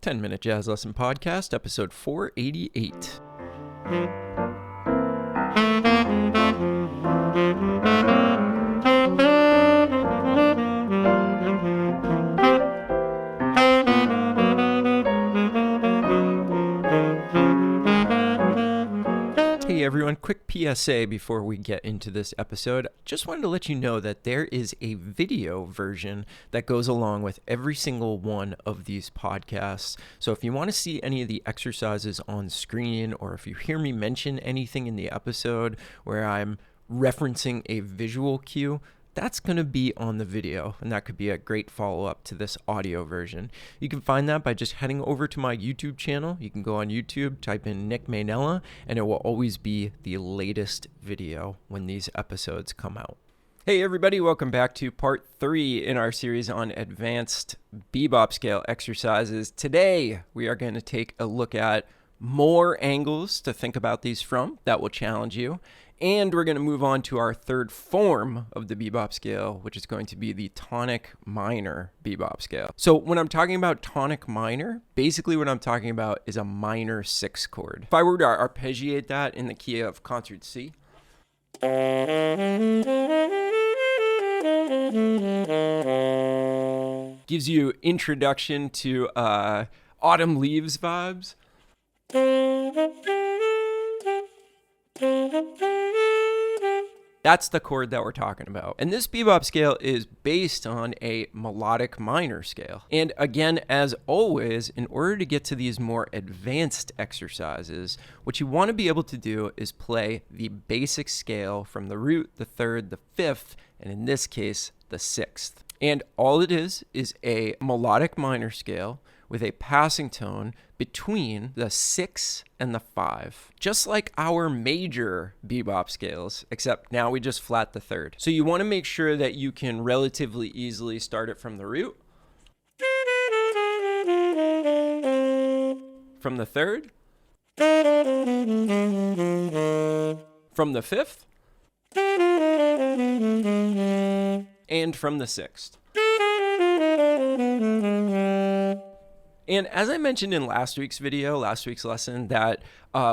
10-Minute Jazz Lesson Podcast, episode 488. Hey everyone, quick PSA before we get into this episode. Just wanted to let you know that there is a video version that goes along with every single one of these podcasts. So if you want to see any of the exercises on screen, or if you hear me mention anything in the episode where I'm referencing a visual cue, that's going to be on the video, and that could be a great follow-up to this audio version. You can find that by just heading over to my YouTube channel. You can go on YouTube, type in Nick Maynella, and it will always be the latest video when these episodes come out. Hey everybody, welcome back to part 3 in our series on advanced bebop scale exercises. Today, we are going to take a look at more angles to think about these from that will challenge you. And we're going to move on to our third form of the bebop scale, which is going to be the tonic minor bebop scale. So when I'm talking about tonic minor, basically what I'm talking about is a minor 6 chord. If I were to arpeggiate that in the key of concert C, gives you introduction to autumn leaves vibes. That's the chord that we're talking about. And this bebop scale is based on a melodic minor scale. And again, as always, in order to get to these more advanced exercises, what you want to be able to do is play the basic scale from the root, the third, the fifth, and in this case, the sixth. And all it is a melodic minor scale with a passing tone between the 6 and the 5. Just like our major bebop scales, except now we just flat the third. So you want to make sure that you can relatively easily start it from the root, from the third, from the fifth, and from the sixth. And as I mentioned in last week's lesson, that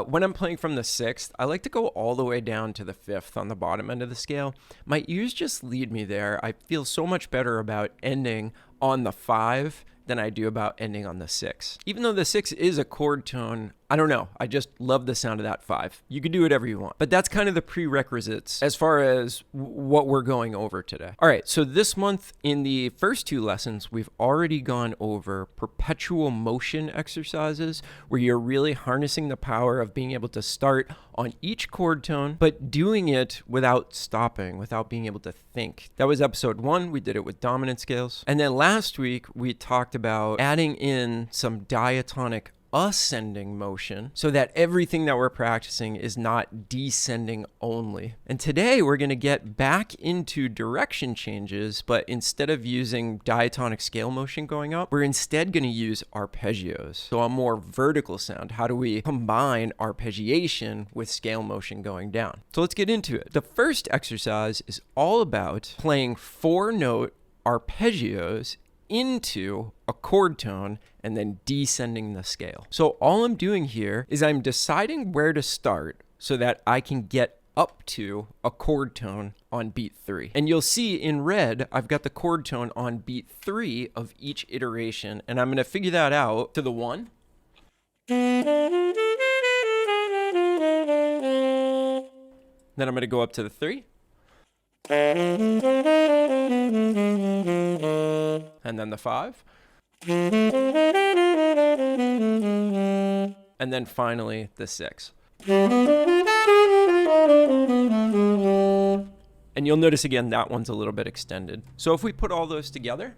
when I'm playing from the sixth, I like to go all the way down to the fifth on the bottom end of the scale. My ears just lead me there. I feel so much better about ending on the 5 than I do about ending on the 6. Even though the 6 is a chord tone, I don't know. I just love the sound of that 5. You can do whatever you want. But that's kind of the prerequisites as far as what we're going over today. All right, so this month in the first 2 lessons, we've already gone over perpetual motion exercises where you're really harnessing the power of being able to start on each chord tone, but doing it without stopping, without being able to think. That was episode 1. We did it with dominant scales. And then last week, we talked about adding in some diatonic ascending motion so that everything that we're practicing is not descending only. And today we're going to get back into direction changes, but instead of using diatonic scale motion going up, we're instead going to use arpeggios. So a more vertical sound. How do we combine arpeggiation with scale motion going down? So let's get into it. The first exercise is all about playing 4-note arpeggios into a chord tone and then descending the scale. So all I'm doing here is I'm deciding where to start so that I can get up to a chord tone on beat 3. And you'll see in red, I've got the chord tone on beat 3 of each iteration, and I'm going to figure that out to the 1. Then I'm going to go up to the 3. And then the 5. And then finally the 6. And you'll notice again that one's a little bit extended. So if we put all those together,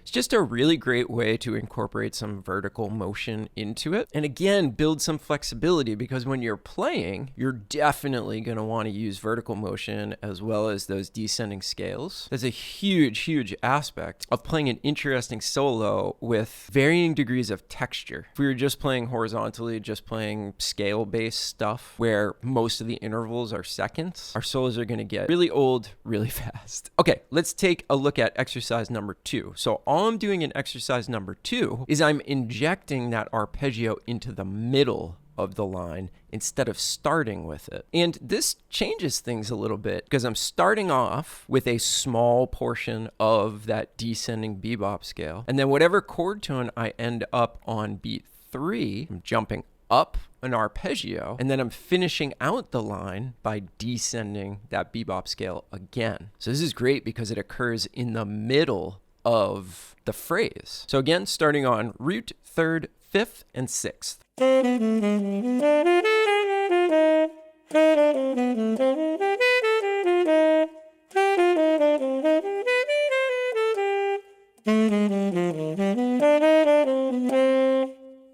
it's just just a really great way to incorporate some vertical motion into it. And again, build some flexibility, because when you're playing, you're definitely going to want to use vertical motion as well as those descending scales. That's a huge aspect of playing an interesting solo with varying degrees of texture. If we were just playing horizontally, just playing scale-based stuff where most of the intervals are seconds, our solos are going to get really old really fast. Okay, let's take a look at exercise number 2. So all I'm doing in exercise number 2 is I'm injecting that arpeggio into the middle of the line instead of starting with it. And this changes things a little bit because I'm starting off with a small portion of that descending bebop scale. And then whatever chord tone I end up on beat 3, I'm jumping up an arpeggio, and then I'm finishing out the line by descending that bebop scale again. So this is great because it occurs in the middle of the phrase. So again, starting on root, third, fifth, and sixth.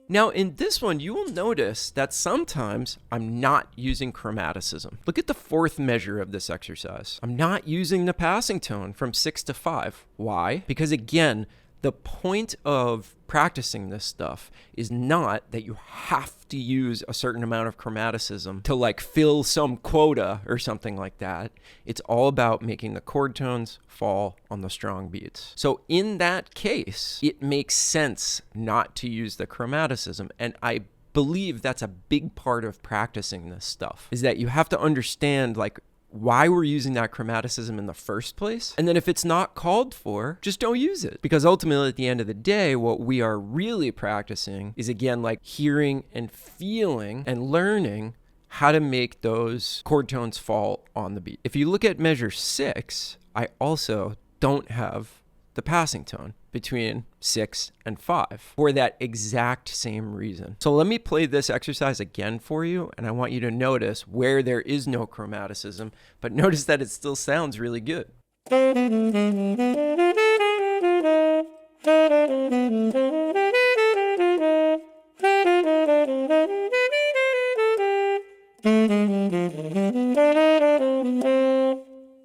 Now in this one, you will notice that sometimes I'm not using chromaticism. Look at the fourth measure of this exercise. I'm not using the passing tone from 6 to 5. Why? Because again, the point of practicing this stuff is not that you have to use a certain amount of chromaticism to like fill some quota or something like that. It's all about making the chord tones fall on the strong beats. So in that case, it makes sense not to use the chromaticism. And I believe that's a big part of practicing this stuff, is that you have to understand like why we're using that chromaticism in the first place. And then if it's not called for, just don't use it. Because ultimately at the end of the day, what we are really practicing is again, like hearing and feeling and learning how to make those chord tones fall on the beat. If you look at measure 6, I also don't have the passing tone between 6 and 5 for that exact same reason. So let me play this exercise again for you, and I want you to notice where there is no chromaticism, but notice that it still sounds really good.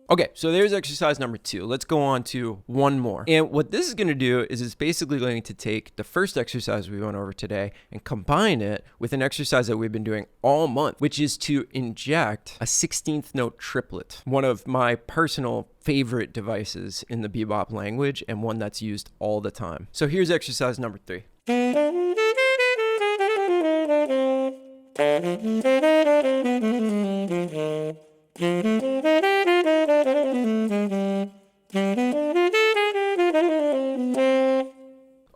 Okay, so there's exercise number 2. Let's go on to one more. And what this is going to do is it's basically going to take the first exercise we went over today and combine it with an exercise that we've been doing all month, which is to inject a 16th note triplet, one of my personal favorite devices in the bebop language and one that's used all the time. So here's exercise number 3.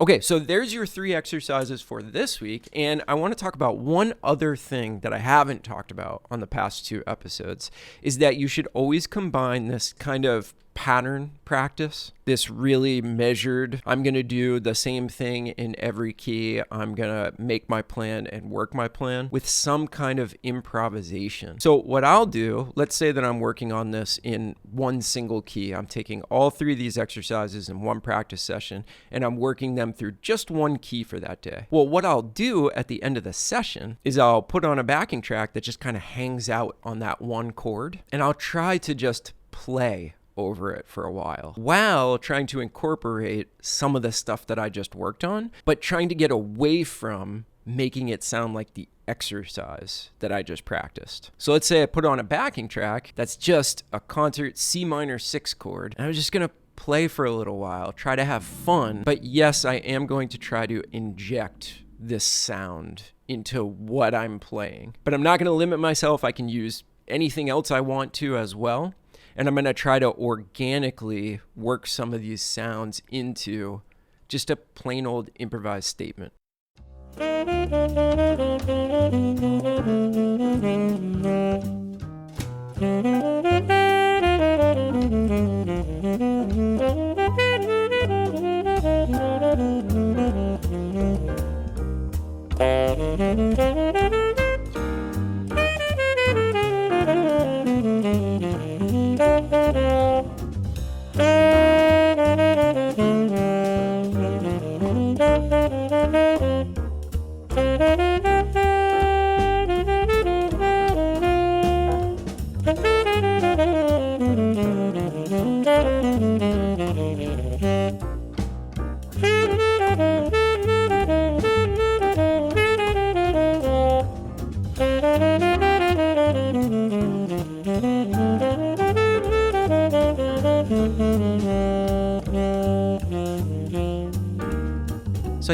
Okay, so there's your 3 exercises for this week, and I want to talk about one other thing that I haven't talked about on the past 2 episodes, is that you should always combine this kind of pattern practice, this really measured, I'm going to do the same thing in every key, I'm going to make my plan and work my plan, with some kind of improvisation. So what I'll do, let's say that I'm working on this in one single key. I'm taking all 3 of these exercises in one practice session, and I'm working them through just one key for that day. Well, what I'll do at the end of the session is I'll put on a backing track that just kind of hangs out on that one chord, and I'll try to just play over it for a while trying to incorporate some of the stuff that I just worked on, but trying to get away from making it sound like the exercise that I just practiced. So let's say I put on a backing track that's just a concert C minor 6 chord, and I'm just going to play for a little while, try to have fun, but yes, I am going to try to inject this sound into what I'm playing. But I'm not going to limit myself. I can use anything else I want to as well. And I'm going to try to organically work some of these sounds into just a plain old improvised statement.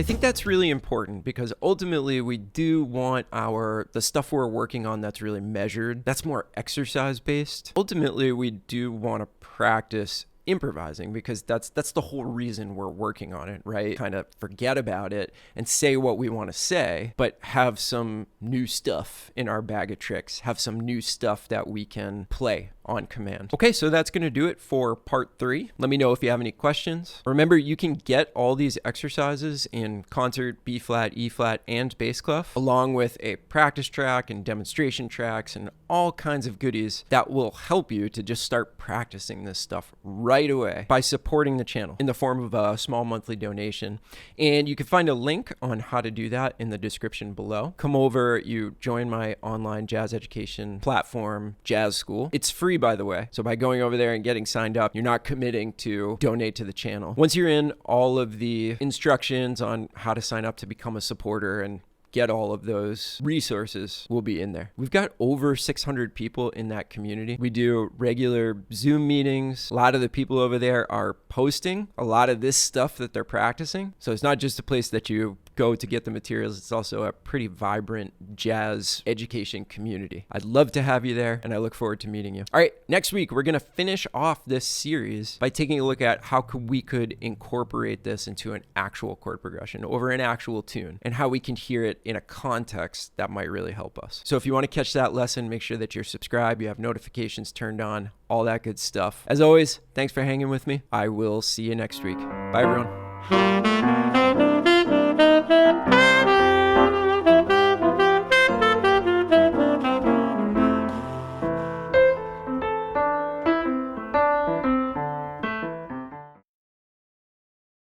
I think that's really important because ultimately we do want the stuff we're working on that's really measured, that's more exercise based. Ultimately, we do want to practice improvising because that's the whole reason we're working on it, right? Kind of forget about it and say what we want to say, but have some new stuff in our bag of tricks, have some new stuff that we can play on command. Okay, so that's going to do it for part 3. Let me know if you have any questions. Remember, you can get all these exercises in concert, B flat, E flat, and bass clef, along with a practice track and demonstration tracks and all kinds of goodies that will help you to just start practicing this stuff right away by supporting the channel in the form of a small monthly donation. And you can find a link on how to do that in the description below. Come over, you join my online jazz education platform, Jazz School. It's free, by the way. So by going over there and getting signed up, you're not committing to donate to the channel. Once you're in, all of the instructions on how to sign up to become a supporter and get all of those resources will be in there. We've got over 600 people in that community. We do regular Zoom meetings. A lot of the people over there are posting a lot of this stuff that they're practicing. So it's not just a place that you go to get the materials. It's also a pretty vibrant jazz education community. I'd love to have you there, and I look forward to meeting you. All right, next week, we're going to finish off this series by taking a look at how we could incorporate this into an actual chord progression over an actual tune, and how we can hear it in a context that might really help us. So if you want to catch that lesson, make sure that you're subscribed, you have notifications turned on, all that good stuff. As always, thanks for hanging with me. I will see you next week. Bye, everyone.